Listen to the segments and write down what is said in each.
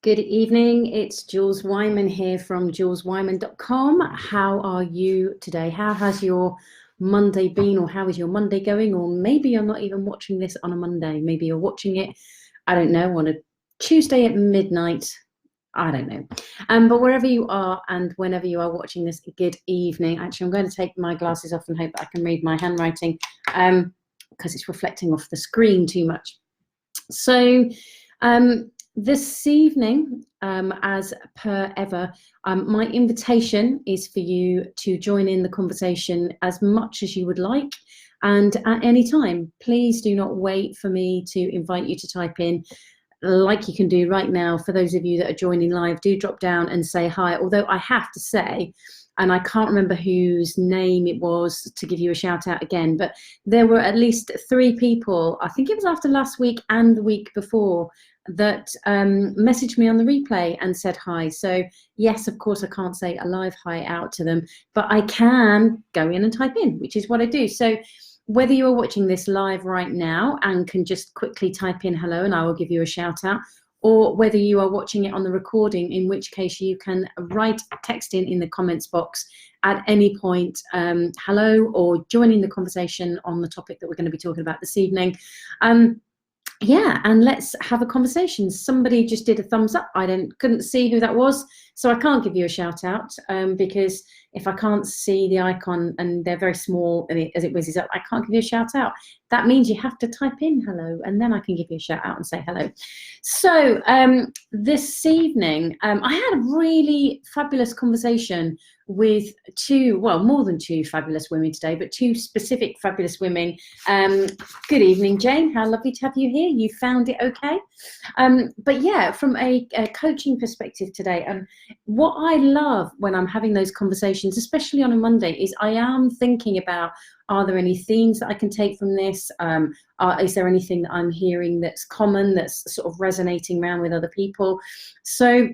Good evening, it's Jules Wyman here from juleswyman.com. How are you today? How has your Monday been, or how is your Monday going? Or maybe you're not even watching this on a Monday. Maybe you're watching it, I don't know, on a Tuesday at midnight. I don't know. But wherever you are and whenever you are watching this, good evening. Actually, I'm going to take my glasses off and hope that I can read my handwriting because it's reflecting off the screen too much. So, this evening, as per ever, my invitation is for you to join in the conversation as much as you would like and at any time. Please do not wait for me to invite you to type in, like you can do right now. For those of you that are joining live, do drop down and say hi. Although I have to say, and I can't remember whose name it was to give you a shout out again, but there were at least 3 people, I think it was after last week and the week before, that messaged me on the replay and said hi. So yes, of course I can't say a live hi out to them, but I can go in and type in, which is what I do. So whether you are watching this live right now and can just quickly type in hello and I will give you a shout out, or whether you are watching it on the recording, in which case you can write text in the comments box at any point, hello, or join in the conversation on the topic that we're going to be talking about this evening. Yeah, and let's have a conversation. Somebody just did a thumbs up. I couldn't see who that was, so I can't give you a shout out because if I can't see the icon and they're very small as it whizzes up, I can't give you a shout out. That means you have to type in hello, and then I can give you a shout out and say hello. So this evening, I had a really fabulous conversation with more than 2 fabulous women today, but 2 specific fabulous women. Good evening, Jane. How lovely to have you here. You found it okay? But yeah, from a coaching perspective today, what I love when I'm having those conversations, especially on a Monday, is I am thinking about, are there any themes that I can take from this? Is there anything that I'm hearing that's common, that's sort of resonating around with other people? So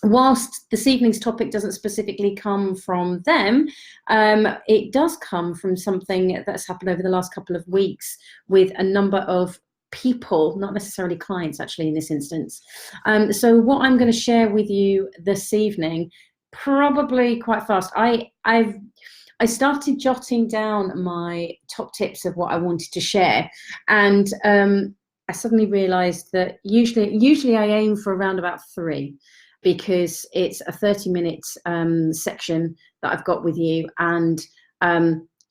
whilst this evening's topic doesn't specifically come from them, it does come from something that's happened over the last couple of weeks with a number of people, not necessarily clients actually in this instance. So what I'm going to share with you this evening, probably quite fast, I started jotting down my top tips of what I wanted to share, and I suddenly realized that usually I aim for around about 3, because it's a 30-minute section that I've got with you. And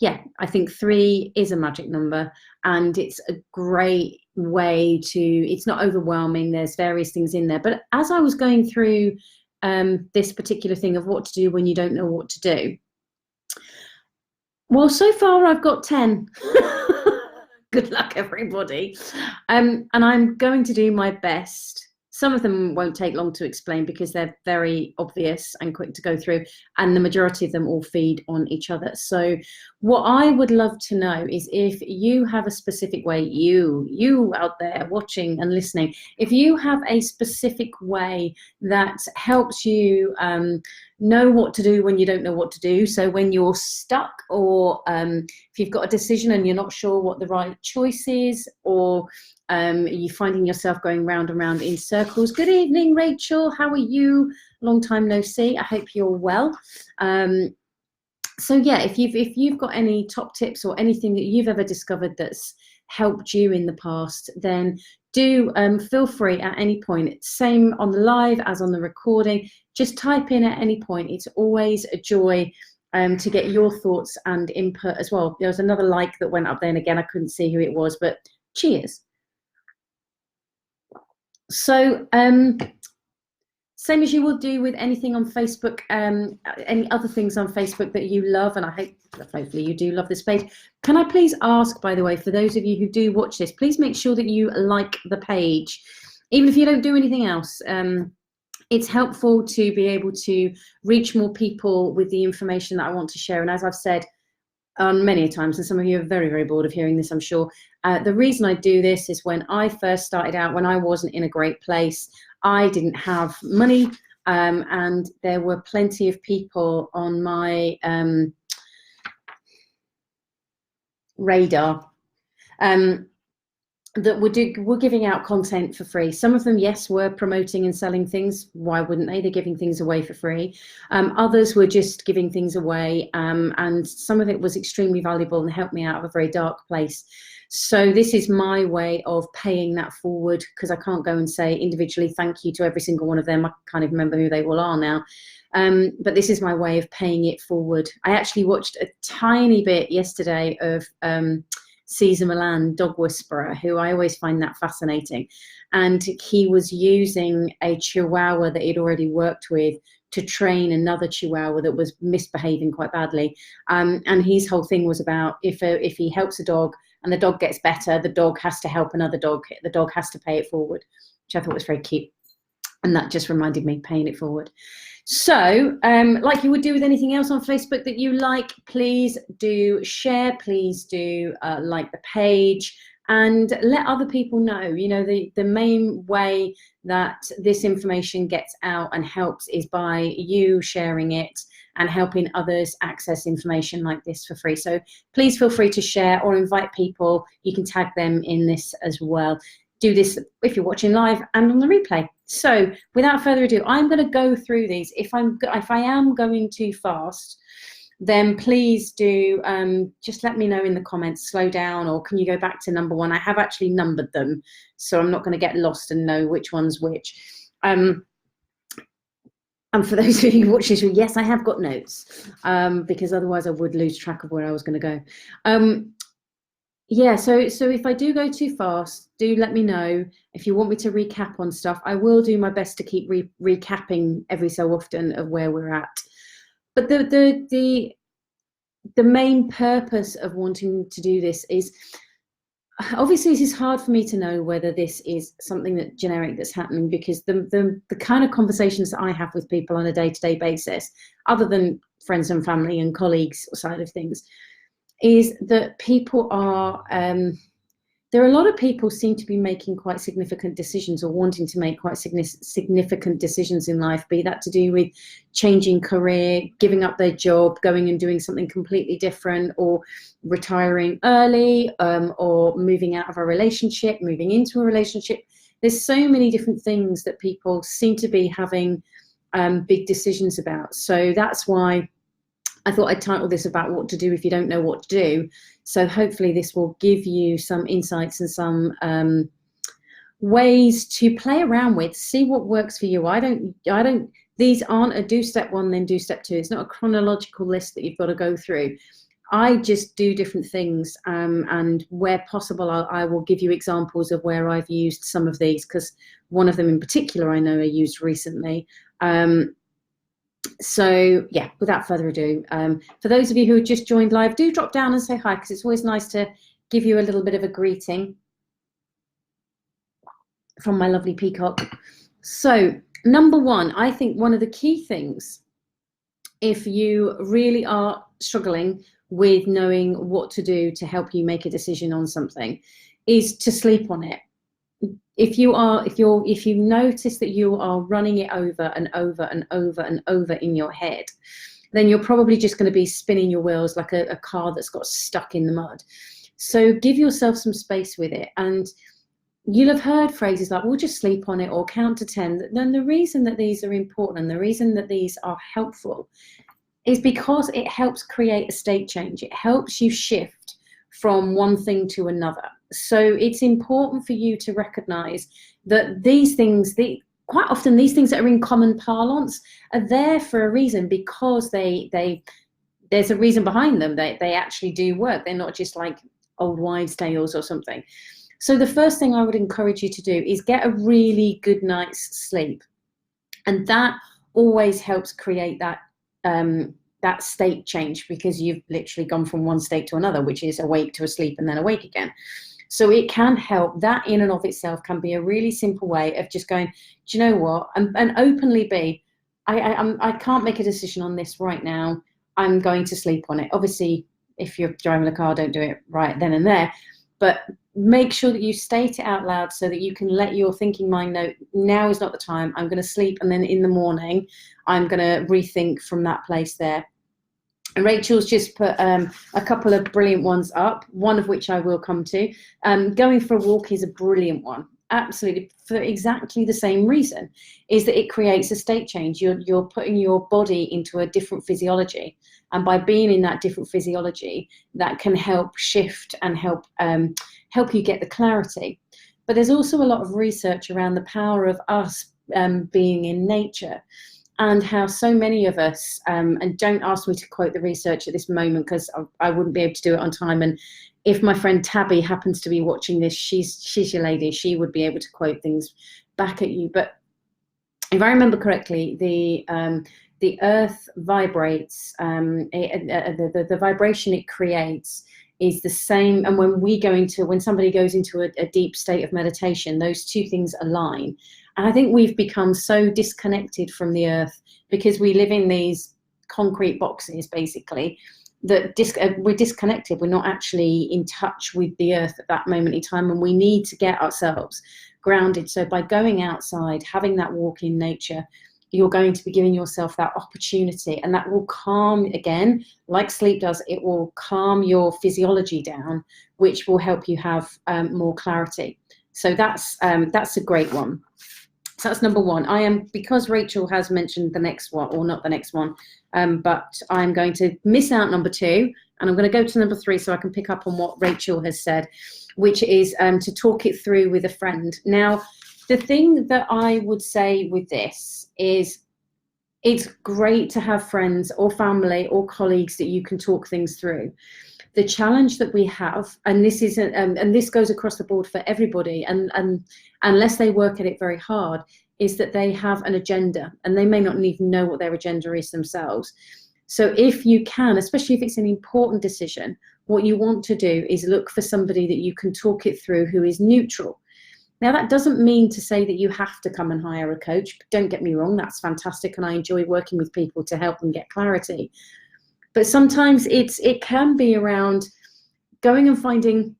yeah, I think 3 is a magic number, and it's a great way to, it's not overwhelming. There's various things in there. But as I was going through this particular thing of what to do when you don't know what to do, well, so far I've got 10. Good luck, everybody. And I'm going to do my best. Some of them won't take long to explain because they're very obvious and quick to go through, and the majority of them all feed on each other. So what I would love to know is, if you have a specific way, you out there watching and listening, if you have a specific way that helps you know what to do when you don't know what to do. So when you're stuck, or if you've got a decision and you're not sure what the right choice is, or you're finding yourself going round and round in circles. Good evening, Rachel. How are you? Long time no see. I hope you're well. So yeah, if you've got any top tips or anything that you've ever discovered that's helped you in the past, then do feel free at any point. Same on the live as on the recording. Just type in at any point. It's always a joy to get your thoughts and input as well. There was another like that went up there, and again I couldn't see who it was, but cheers. So same as you will do with anything on Facebook, any other things on Facebook that you love, and I hope, hopefully you do love this page. Can I please ask, by the way, for those of you who do watch this, please make sure that you like the page, even if you don't do anything else. It's helpful to be able to reach more people with the information that I want to share. And as I've said many times, and some of you are very, very bored of hearing this, I'm sure, the reason I do this is when I first started out, when I wasn't in a great place, I didn't have money, and there were plenty of people on my radar that we're giving out content for free. Some of them, yes, were promoting and selling things. Why wouldn't they? They're giving things away for free. Others were just giving things away, and some of it was extremely valuable and helped me out of a very dark place. So this is my way of paying that forward, because I can't go and say individually thank you to every single one of them. I can't even remember who they all are now. But this is my way of paying it forward. I actually watched a tiny bit yesterday of Cesar Millan, dog whisperer, who I always find that fascinating. And he was using a Chihuahua that he'd already worked with to train another Chihuahua that was misbehaving quite badly. And his whole thing was about if he helps a dog and the dog gets better, the dog has to help another dog. The dog has to pay it forward, which I thought was very cute. And that just reminded me, paying it forward. So like you would do with anything else on Facebook that you like, please do share, please do like the page, and let other people know. You know, the main way that this information gets out and helps is by you sharing it and helping others access information like this for free. So please feel free to share or invite people. You can tag them in this as well. Do this if you're watching live and on the replay. So without further ado, I'm going to go through these. If I am going too fast, then please do just let me know in the comments, slow down, or can you go back to number 1? I have actually numbered them, so I'm not going to get lost and know which one's which. And for those of you watching this, yes, I have got notes, because otherwise I would lose track of where I was going to go. Yeah, so if I do go too fast, do let me know. If you want me to recap on stuff, I will do my best to keep recapping every so often of where we're at. But the main purpose of wanting to do this is, obviously this is hard for me to know whether this is something that generic that's happening, because the kind of conversations that I have with people on a day-to-day basis, other than friends and family and colleagues side of things, is that people are, there are a lot of people seem to be making quite significant decisions, or wanting to make quite significant decisions in life, be that to do with changing career, giving up their job, going and doing something completely different, or retiring early, or moving out of a relationship, moving into a relationship. There's so many different things that people seem to be having big decisions about. So that's why I thought I'd title this about what to do if you don't know what to do. So hopefully this will give you some insights and some ways to play around with, see what works for you. These aren't a do step 1, then do step 2. It's not a chronological list that you've got to go through. I just do different things, and where possible, I will give you examples of where I've used some of these, because one of them in particular I know I used recently. So yeah, without further ado, for those of you who have just joined live, do drop down and say hi, because it's always nice to give you a little bit of a greeting from my lovely peacock. So number 1, I think one of the key things, if you really are struggling with knowing what to do to help you make a decision on something, is to sleep on it. If you notice that you are running it over and over and over and over in your head, then you're probably just going to be spinning your wheels like a car that's got stuck in the mud. So give yourself some space with it. And you'll have heard phrases like, we'll just sleep on it, or count to 10. Then the reason that these are important, and the reason that these are helpful, is because it helps create a state change. It helps you shift from one thing to another. So it's important for you to recognize that these things, quite often these things that are in common parlance are there for a reason, because there's a reason behind them. They actually do work. They're not just like old wives' tales or something. So the first thing I would encourage you to do is get a really good night's sleep. And that always helps create that state change, because you've literally gone from one state to another, which is awake to asleep and then awake again. So it can help. That in and of itself can be a really simple way of just going, do you know what, and openly be, I can't make a decision on this right now. I'm going to sleep on it. Obviously, if you're driving a car, don't do it right then and there, but make sure that you state it out loud so that you can let your thinking mind know, now is not the time. I'm going to sleep, and then in the morning, I'm going to rethink from that place there. And Rachel's just put a couple of brilliant ones up, one of which I will come to. Going for a walk is a brilliant one. Absolutely, for exactly the same reason, is that it creates a state change. You're putting your body into a different physiology. And by being in that different physiology, that can help shift and help you get the clarity. But there's also a lot of research around the power of us being in nature, and how so many of us, and don't ask me to quote the research at this moment because I wouldn't be able to do it on time. And if my friend Tabby happens to be watching this, she's your lady. She would be able to quote things back at you. But if I remember correctly, the earth vibrates, the vibration it creates is the same. And when somebody goes into a deep state of meditation, those two things align. And I think we've become so disconnected from the earth because we live in these concrete boxes, basically, that we're disconnected. We're not actually in touch with the earth at that moment in time, and we need to get ourselves grounded. So by going outside, having that walk in nature, you're going to be giving yourself that opportunity, and that will calm, again, like sleep does, it will calm your physiology down, which will help you have more clarity. So that's a great one. So that's number one. Because Rachel has mentioned the next one, or not the next one, but I'm going to miss out number two, and I'm going to go to number three so I can pick up on what Rachel has said, which is to talk it through with a friend. Now, the thing that I would say with this is it's great to have friends or family or colleagues that you can talk things through. The challenge that we have, and this is, and this goes across the board for everybody, and unless they work at it very hard, is that they have an agenda, and they may not even know what their agenda is themselves. So if you can, especially if it's an important decision, what you want to do is look for somebody that you can talk it through who is neutral. Now, that doesn't mean to say that you have to come and hire a coach. Don't get me wrong, that's fantastic, and I enjoy working with people to help them get clarity. But sometimes it can be around going and finding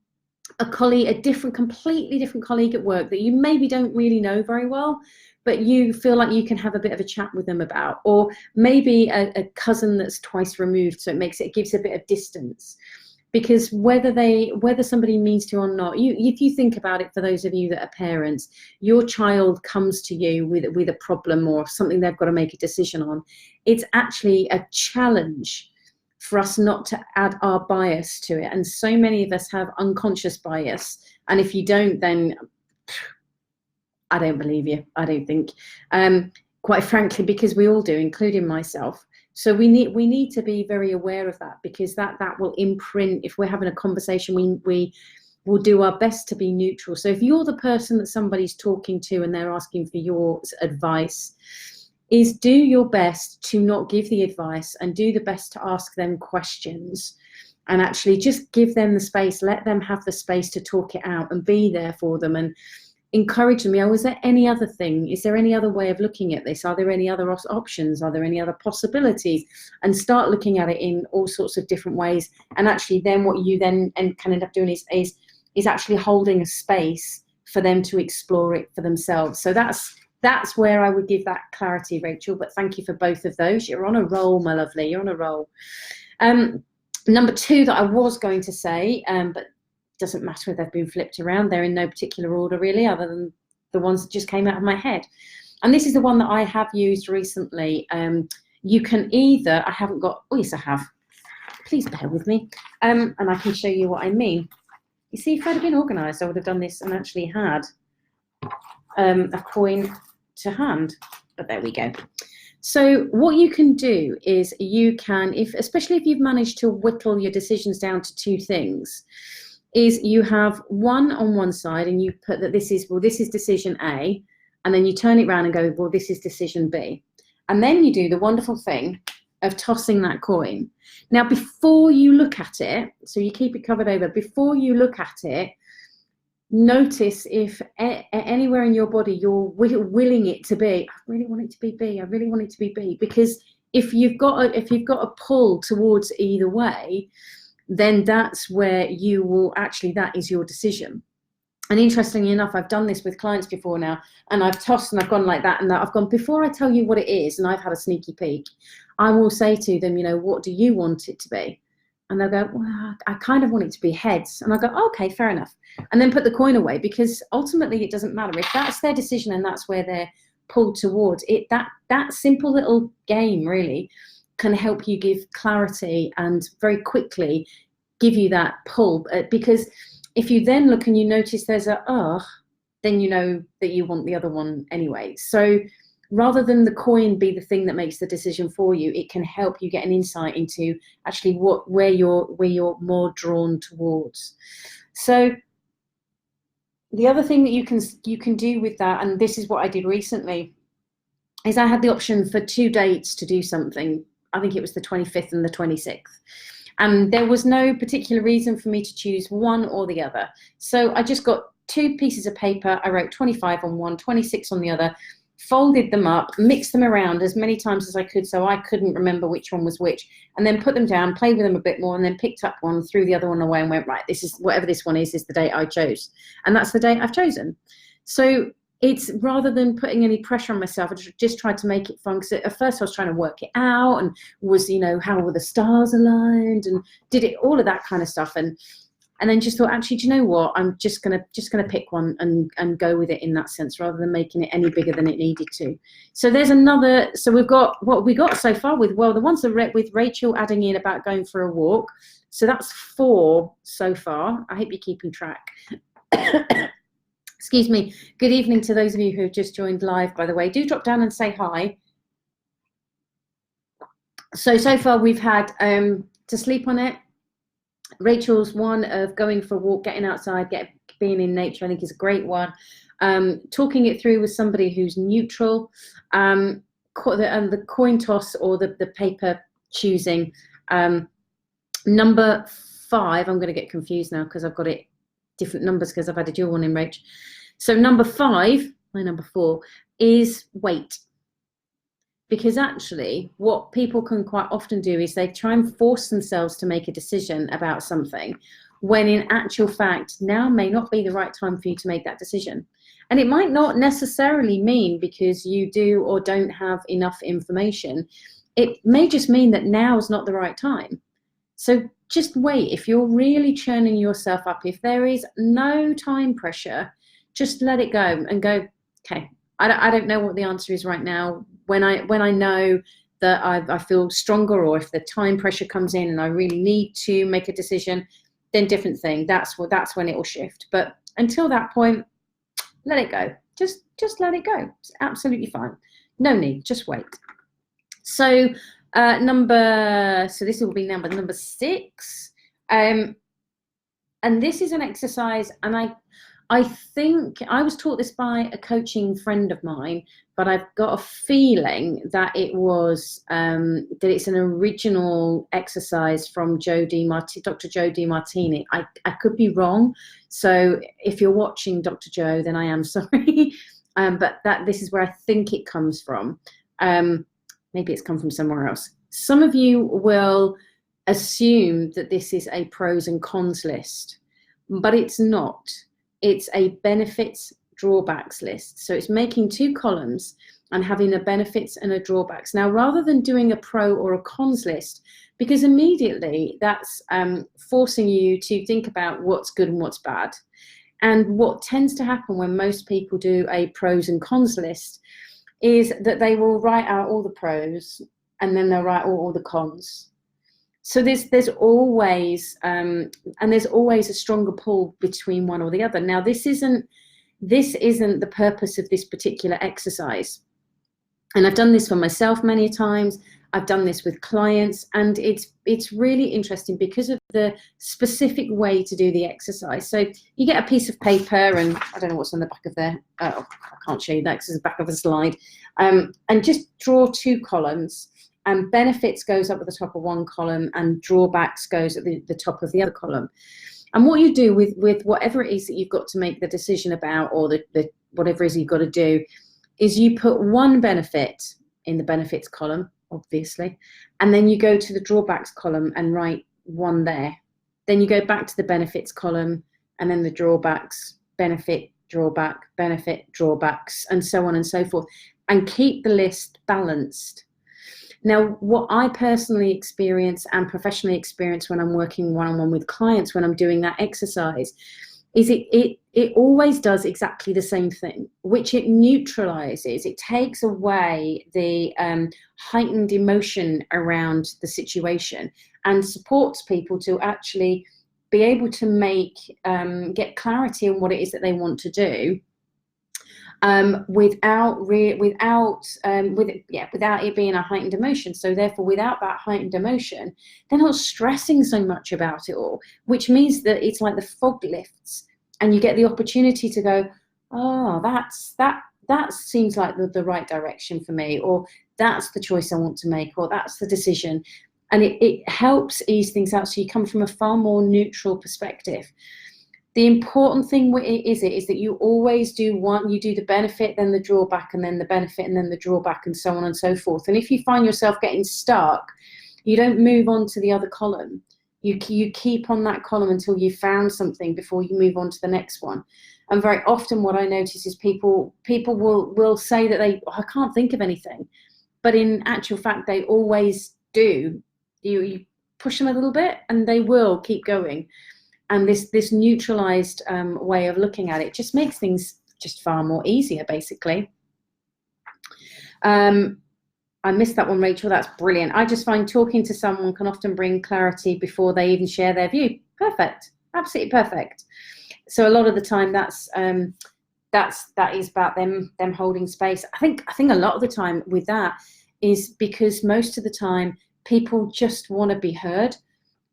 a colleague, completely different colleague at work that you maybe don't really know very well, but you feel like you can have a bit of a chat with them about, or maybe a cousin that's twice removed, so it gives a bit of distance. Because whether somebody means to or not, if you think about it, for those of you that are parents, your child comes to you with a problem or something they've got to make a decision on. It's actually a challenge for us not to add our bias to it. And so many of us have unconscious bias. And if you don't, then I don't believe you. I don't think, quite frankly, because we all do, including myself. So we need to be very aware of that, because that will imprint. If we're having a conversation, we will do our best to be neutral. So if you're the person that somebody's talking to and they're asking for your advice, is do your best to not give the advice, and do the best to ask them questions, and actually just give them the space, let them have the space to talk it out, and be there for them, and encourage them. Is there any other thing? Is there any other way of looking at this? Are there any other options? Are there any other possibilities? And start looking at it in all sorts of different ways. And actually then what you then can end up doing is actually holding a space for them to explore it for themselves. So that's where I would give that clarity, Rachel. But thank you for both of those. You're on a roll, my lovely. You're on a roll. Number two that I was going to say, but doesn't matter if they've been flipped around. They're in no particular order, really, other than the ones that just came out of my head. And this is the one that I have used recently. You can either, yes, I have. Please bear with me. And I can show you what I mean. You see, if I'd have been organised, I would have done this and actually had a coin to hand. But there we go. So what you can do is you can, especially if you've managed to whittle your decisions down to two things, is you have one on one side and you put that this is decision A, and then you turn it around and go, well, this is decision B. And then you do the wonderful thing of tossing that coin. Now, before you look at it, so you keep it covered over, before you look at it, notice if anywhere in your body you're willing it to be, I really want it to be B, I really want it to be B. Because if you've got a pull towards either way, then that's where you will actually, that is your decision. And interestingly enough, I've done this with clients before now, and I've tossed and I've gone like that and that. I've gone, before I tell you what it is, and I've had a sneaky peek, I will say to them, you know, what do you want it to be? And they'll go, well, I kind of want it to be heads. And I go, oh, okay, fair enough. And then put the coin away, because ultimately it doesn't matter. If that's their decision and that's where they're pulled towards it, that simple little game really can help you give clarity and very quickly give you that pull. Because if you then look and you notice there's then you know that you want the other one anyway. So rather than the coin be the thing that makes the decision for you, it can help you get an insight into actually where you're more drawn towards. So the other thing that you can do with that, and this is what I did recently, is I had the option for 2 dates to do something. I think it was the 25th and the 26th. And there was no particular reason for me to choose one or the other. So I just got 2 pieces of paper. I wrote 25 on one, 26 on the other, folded them up, mixed them around as many times as I could so I couldn't remember which one was which, and then put them down, played with them a bit more, and then picked up one, threw the other one away and went, right, this is whatever this one is the date I chose. And that's the date I've chosen. So it's, rather than putting any pressure on myself, I just tried to make it fun, because at first I was trying to work it out and was, you know, how were the stars aligned, and did it all of that kind of stuff, and then just thought, actually, do you know what, I'm just gonna pick one and go with it in that sense, rather than making it any bigger than it needed to. So there's another. So we've got what we got so far with, well, the ones that with Rachel adding in about going for a walk. So that's 4 so far. I hope you're keeping track. Excuse me. Good evening to those of you who have just joined live, by the way. Do drop down and say hi. So far we've had To Sleep on It. Rachel's one of going for a walk, getting outside, being in nature, I think is a great one. Talking it through with somebody who's neutral. The coin toss or the paper choosing. Number 5, I'm going to get confused now because I've got it different numbers because I've had a dual one in Rach. So number 5, my number 4, is wait. Because actually what people can quite often do is they try and force themselves to make a decision about something, when in actual fact now may not be the right time for you to make that decision. And it might not necessarily mean because you do or don't have enough information. It may just mean that now is not the right time. So just wait. If you're really churning yourself up, if there is no time pressure, just let it go and go, okay, I don't know what the answer is right now. When I know that I feel stronger, or if the time pressure comes in and I really need to make a decision, then different thing. That's when it will shift. But until that point, let it go. Just let it go. It's absolutely fine. No need. Just wait. So this will be number 6. And this is an exercise, and I think I was taught this by a coaching friend of mine, but I've got a feeling that it was that it's an original exercise from Dr. Joe DiMartini. I could be wrong, so if you're watching Dr. Joe, then I am sorry, but this is where I think it comes from. Maybe it's come from somewhere else. Some of you will assume that this is a pros and cons list, but it's not. It's a benefits drawbacks list. So it's making 2 columns and having a benefits and a drawbacks. Now, rather than doing a pro or a cons list, because immediately that's forcing you to think about what's good and what's bad. And what tends to happen when most people do a pros and cons list is that they will write out all the pros and then they'll write all the cons. So there's always a stronger pull between one or the other. Now this isn't the purpose of this particular exercise. And I've done this for myself many times. I've done this with clients, and it's really interesting because of the specific way to do the exercise. So you get a piece of paper, and I don't know what's on the back of there. Oh, I can't show you that because it's the back of a slide. And just draw 2 columns. And benefits goes up at the top of one column, and drawbacks goes at the top of the other column. And what you do with whatever it is that you've got to make the decision about, or the whatever it is you've got to do, is you put one benefit in the benefits column, obviously, and then you go to the drawbacks column and write one there. Then you go back to the benefits column and then the drawbacks, benefit, drawback, benefit, drawbacks, and so on and so forth, and keep the list balanced. Now, what I personally experience and professionally experience when I'm working one-on-one with clients, when I'm doing that exercise, is it always does exactly the same thing, which it neutralizes. It takes away the heightened emotion around the situation and supports people to actually be able to get clarity on what it is that they want to do, without it being a heightened emotion. So therefore, without that heightened emotion, they're not stressing so much about it all, which means that it's like the fog lifts and you get the opportunity to go, oh, that seems like the right direction for me, or that's the choice I want to make, or that's the decision. And it helps ease things out, so you come from a far more neutral perspective. The important thing is that you always do you do the benefit, then the drawback, and then the benefit, and then the drawback, and so on and so forth. And if you find yourself getting stuck, you don't move on to the other column. You keep on that column until you found something before you move on to the next one. And very often what I notice is people will say that I can't think of anything. But in actual fact, they always do. You push them a little bit and they will keep going. And this neutralized way of looking at it just makes things just far more easier, basically. I missed that one, Rachel. That's brilliant. I just find talking to someone can often bring clarity before they even share their view. Perfect. Absolutely perfect. So a lot of the time that is about them holding space. I think a lot of the time with that is because most of the time people just want to be heard.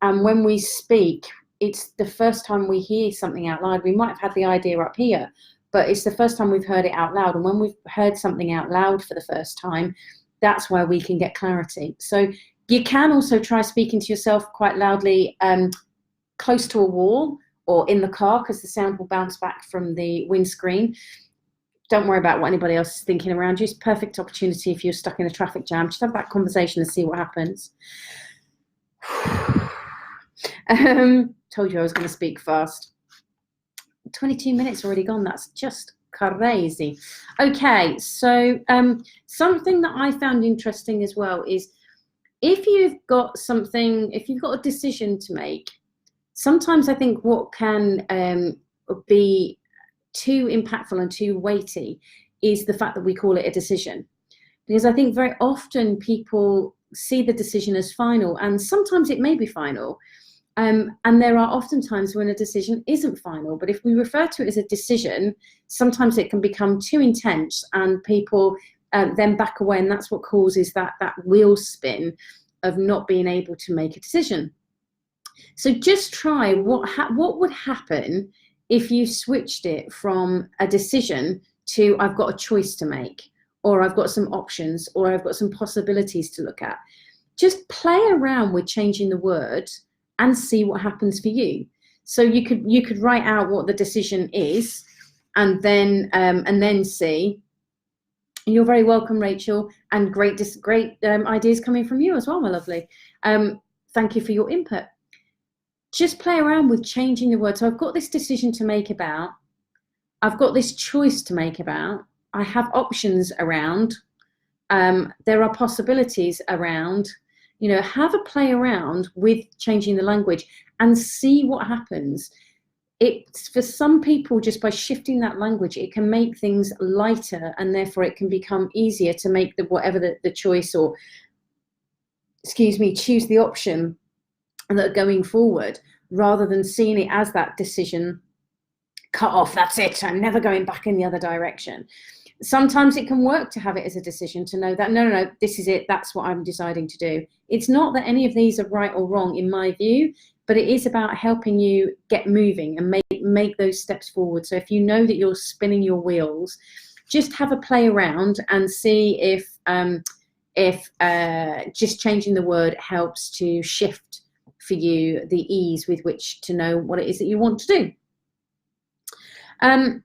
And when we speak, it's the first time we hear something out loud. We might have had the idea up here, but it's the first time we've heard it out loud. And when we've heard something out loud for the first time, that's where we can get clarity. So you can also try speaking to yourself quite loudly, close to a wall or in the car, because the sound will bounce back from the windscreen. Don't worry about what anybody else is thinking around you. It's a perfect opportunity if you're stuck in a traffic jam. Just have that conversation and see what happens. Told you I was going to speak fast. 22 minutes already gone. That's just crazy. Okay, so something that I found interesting as well is if you've got a decision to make, sometimes I think what can be too impactful and too weighty is the fact that we call it a decision. Because I think very often people see the decision as final, and sometimes it may be final. And there are often times when a decision isn't final, but if we refer to it as a decision, sometimes it can become too intense and people then back away, and that's what causes that wheel spin of not being able to make a decision. So just try what would happen if you switched it from a decision to I've got a choice to make, or I've got some options, or I've got some possibilities to look at. Just play around with changing the word and see what happens for you. So you could write out what the decision is, and then see. You're very welcome, Rachel, and great ideas coming from you as well, my lovely. Thank you for your input. Just play around with changing the word. So I've got this decision to make about. I've got this choice to make about. I have options around. There are possibilities around. Have a play around with changing the language and see what happens. It's for some people, just by shifting that language, it can make things lighter, and therefore it can become easier to make whatever the choice, or choose the option that are going forward, rather than seeing it as that decision cut off. That's it. I'm never going back in the other direction. Sometimes it can work to have it as a decision, to know that no, this is it. That's what I'm deciding to do. It's not that any of these are right or wrong in my view, but it is about helping you get moving and make those steps forward. So if you know that you're spinning your wheels, just have a play around and see if just changing the word helps to shift for you the ease with which to know what it is that you want to do. I'm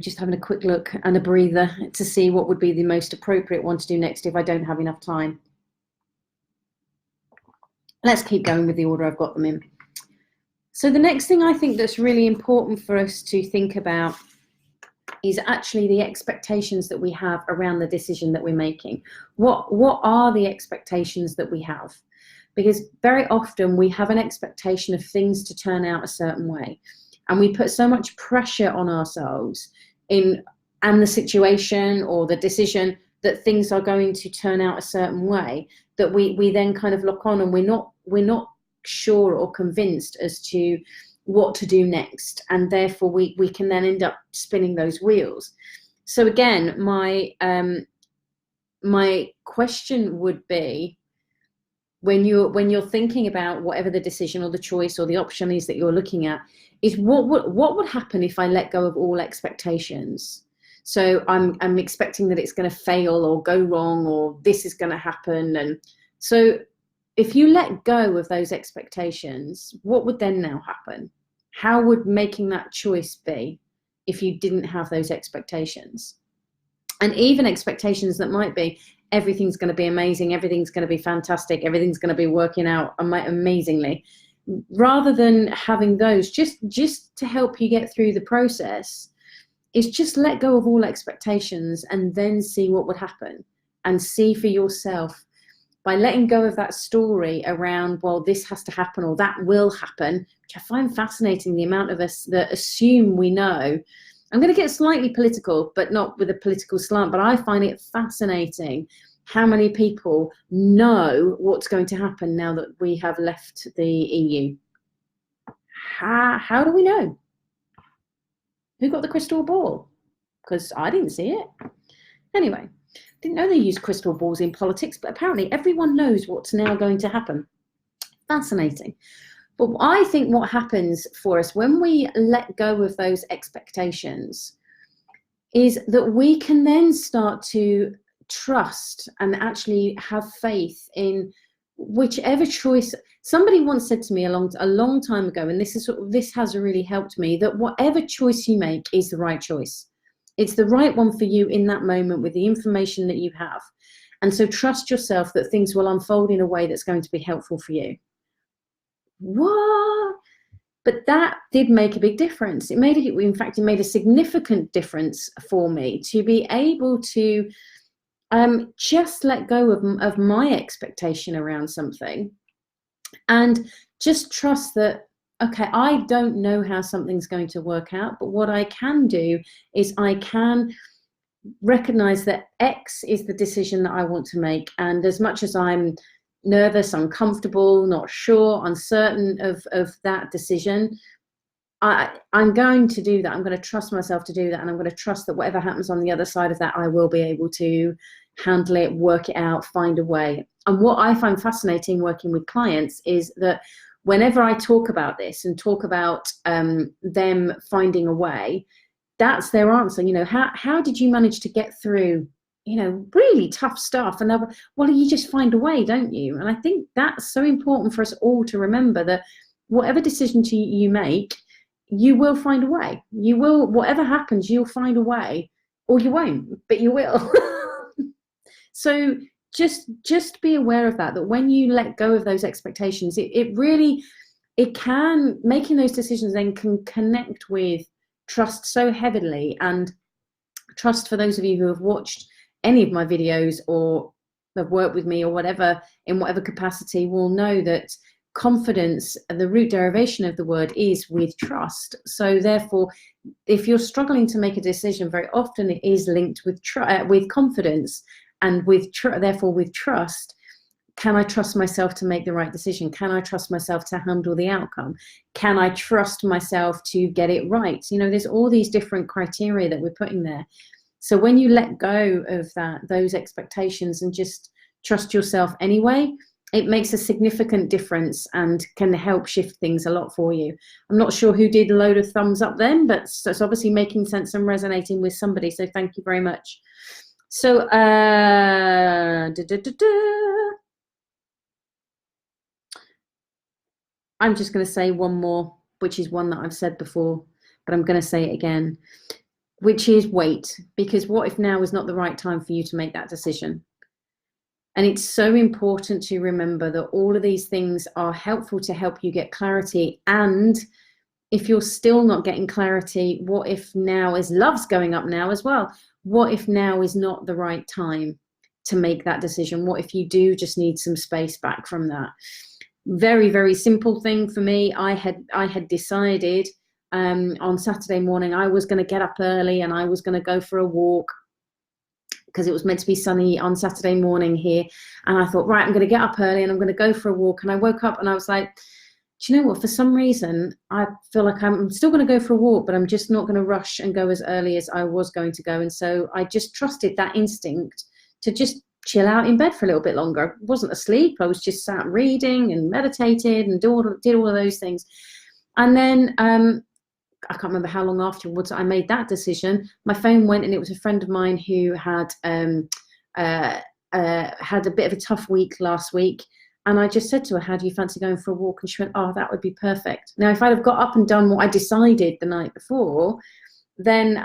just having a quick look and a breather to see what would be the most appropriate one to do next if I don't have enough time. Let's keep going with the order I've got them in. So the next thing I think that's really important for us to think about is actually the expectations that we have around the decision that we're making. What are the expectations that we have? Because very often we have an expectation of things to turn out a certain way, and we put so much pressure on ourselves and the situation or the decision that things are going to turn out a certain way, that we then kind of lock on, and we're not sure or convinced as to what to do next, and therefore we can then end up spinning those wheels. So again, my question would be, when you're thinking about whatever the decision or the choice or the option is that you're looking at, is what would happen if I let go of all expectations? So I'm expecting that it's going to fail or go wrong, or this is going to happen. And so if you let go of those expectations, what would then now happen? How would making that choice be if you didn't have those expectations? And even expectations that might be, everything's going to be amazing, everything's going to be fantastic, everything's going to be working out amazingly. Rather than having those, just to help you get through the process, is just let go of all expectations and then see what would happen, and see for yourself. By letting go of that story around, well, this has to happen or that will happen, which I find fascinating, the amount of us that assume we know. I'm going to get slightly political, but not with a political slant, but I find it fascinating how many people know what's going to happen now that we have left the EU. How do we know? Who got the crystal ball? Because I didn't see it. Anyway. Didn't know they use crystal balls in politics, but apparently everyone knows what's now going to happen. Fascinating. But I think what happens for us when we let go of those expectations is that we can then start to trust and actually have faith in whichever choice. Somebody once said to me a long time ago, and this has really helped me, that whatever choice you make is the right choice. It's the right one for you in that moment with the information that you have. And so trust yourself that things will unfold in a way that's going to be helpful for you. What? But that did make a big difference. It made a significant difference for me to be able to just let go of my expectation around something, and just trust that, okay, I don't know how something's going to work out, but what I can do is I can recognize that X is the decision that I want to make. And as much as I'm nervous, uncomfortable, not sure, uncertain of that decision, I'm going to do that. I'm going to trust myself to do that. And I'm going to trust that whatever happens on the other side of that, I will be able to handle it, work it out, find a way. And what I find fascinating working with clients is that whenever I talk about this and talk about them finding a way, that's their answer. You know, how did you manage to get through, you know, really tough stuff? And they're, well, you just find a way, don't you? And I think that's so important for us all to remember, that whatever decision you make, you will find a way. You will, whatever happens, you'll find a way, or you won't, but you will. So just be aware of that when you let go of those expectations, it can, making those decisions then can connect with trust so heavily. And trust, for those of you who have watched any of my videos or have worked with me or whatever, in whatever capacity, will know that confidence, the root derivation of the word, is with trust. So therefore, if you're struggling to make a decision, very often it is linked with confidence, and therefore with trust. Can I trust myself to make the right decision? Can I trust myself to handle the outcome? Can I trust myself to get it right? You know, there's all these different criteria that we're putting there. So when you let go of those expectations and just trust yourself anyway, it makes a significant difference and can help shift things a lot for you. I'm not sure who did a load of thumbs up then, but it's obviously making sense and resonating with somebody. So thank you very much. So, I'm just going to say one more, which is one that I've said before, but I'm going to say it again, which is wait. Because what if now is not the right time for you to make that decision? And it's so important to remember that all of these things are helpful to help you get clarity. And if you're still not getting clarity, what if now, as love's going up now as well, what if now is not the right time to make that decision? What if you do just need some space back from that? Very, very simple thing for me. I had decided on Saturday morning I was going to get up early and I was going to go for a walk, because it was meant to be sunny on Saturday morning here. And I thought, right, I'm going to get up early and I'm going to go for a walk. And I woke up and I was like, do you know what? For some reason, I feel like I'm still going to go for a walk, but I'm just not going to rush and go as early as I was going to go. And so I just trusted that instinct to just chill out in bed for a little bit longer. I wasn't asleep. I was just sat reading and meditated and did all of those things. And then I can't remember how long afterwards I made that decision. My phone went, and it was a friend of mine who had had a bit of a tough week last week. And I just said to her, how do you fancy going for a walk? And she went, oh, that would be perfect. Now, if I'd have got up and done what I decided the night before, then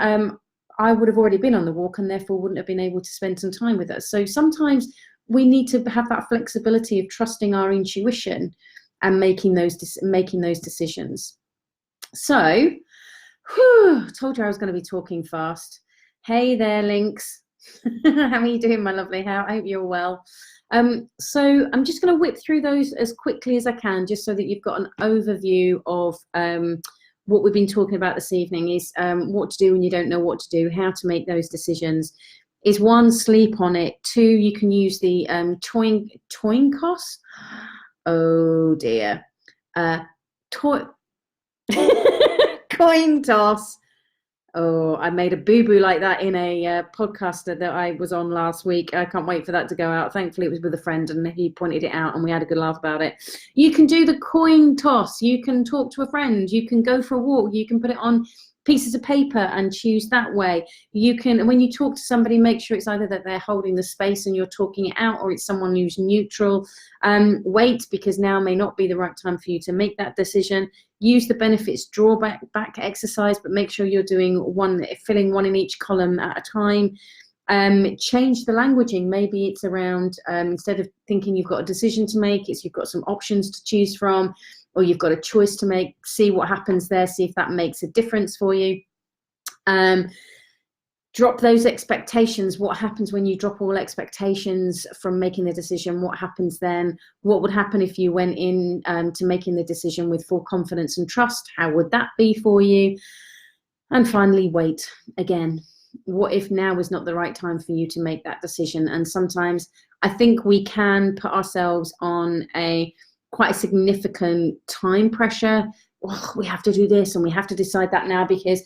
I would have already been on the walk and therefore wouldn't have been able to spend some time with her. So sometimes we need to have that flexibility of trusting our intuition and making those decisions. So, told you I was going to be talking fast. Hey there, Lynx. How are you doing, my lovely? I hope you're well. So I'm just going to whip through those as quickly as I can, just so that you've got an overview of what we've been talking about this evening. Is what to do when you don't know what to do, how to make those decisions. Is 1, sleep on it. 2, you can use the Toinkos. Oh dear. Coin toss. Oh, I made a boo-boo like that in a podcast that I was on last week. I can't wait for that to go out. Thankfully, it was with a friend and he pointed it out and we had a good laugh about it. You can do the coin toss. You can talk to a friend. You can go for a walk. You can put it on pieces of paper and choose that way. You can, when you talk to somebody, make sure it's either that they're holding the space and you're talking it out, or it's someone who's neutral. Wait, because now may not be the right time for you to make that decision. Use the benefits drawback exercise, but make sure you're doing filling one in each column at a time. Change the languaging. Maybe it's around, instead of thinking you've got a decision to make, it's you've got some options to choose from, or you've got a choice to make. See what happens there, see if that makes a difference for you. Drop those expectations. What happens when you drop all expectations from making the decision? What happens then? What would happen if you went in to making the decision with full confidence and trust? How would that be for you? And finally, wait. Again, what if now is not the right time for you to make that decision? And sometimes I think we can put ourselves on quite a significant time pressure. Oh, we have to do this and we have to decide that now, because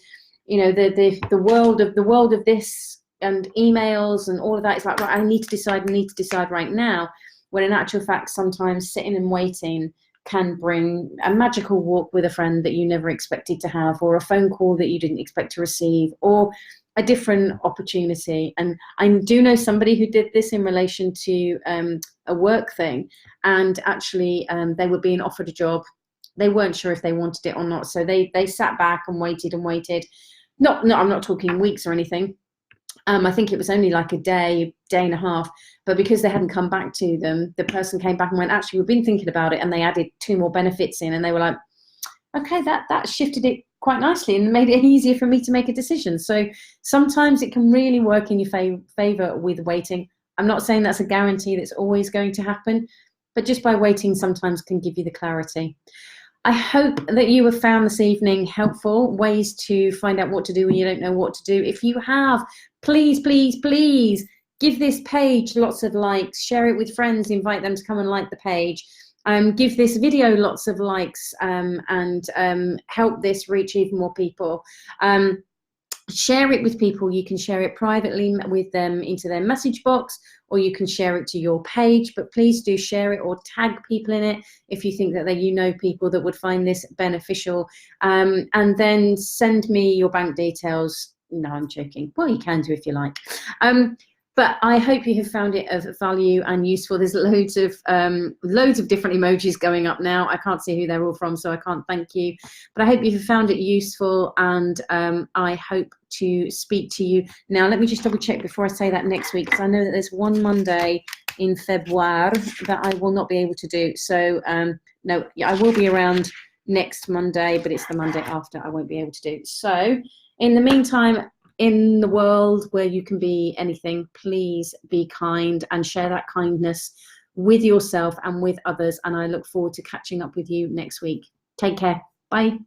you know the world of this and emails and all of that is like, right, I need to decide right now. When in actual fact, sometimes sitting and waiting can bring a magical walk with a friend that you never expected to have, or a phone call that you didn't expect to receive, or a different opportunity. And I do know somebody who did this in relation to a work thing, and actually they were being offered a job. They weren't sure if they wanted it or not, so they sat back and waited and waited. No, I'm not talking weeks or anything. I think it was only like a day and a half, but because they hadn't come back to them, the person came back and went, actually, we've been thinking about it, and they added 2 more benefits in, and they were like, okay, that shifted it quite nicely and made it easier for me to make a decision. So sometimes it can really work in your favor with waiting. I'm not saying that's a guarantee that's always going to happen, but just by waiting sometimes can give you the clarity. I hope that you have found this evening helpful, ways to find out what to do when you don't know what to do. If you have, please, please, please give this page lots of likes, share it with friends, invite them to come and like the page. Give this video lots of likes and help this reach even more people. Share it with people. You can share it privately with them into their message box, or you can share it to your page, but please do share it or tag people in it if you think that you know people that would find this beneficial. And then send me your bank details. No, I'm joking. Well, you can do if you like. But I hope you have found it of value and useful. There's loads of different emojis going up now. I can't see who they're all from, so I can't thank you. But I hope you have found it useful, and I hope to speak to you. Now, let me just double check before I say that next week, because I know that there's one Monday in February that I will not be able to do. So no, I will be around next Monday, but it's the Monday after I won't be able to do. So in the meantime, in the world where you can be anything, please be kind and share that kindness with yourself and with others. And I look forward to catching up with you next week. Take care. Bye.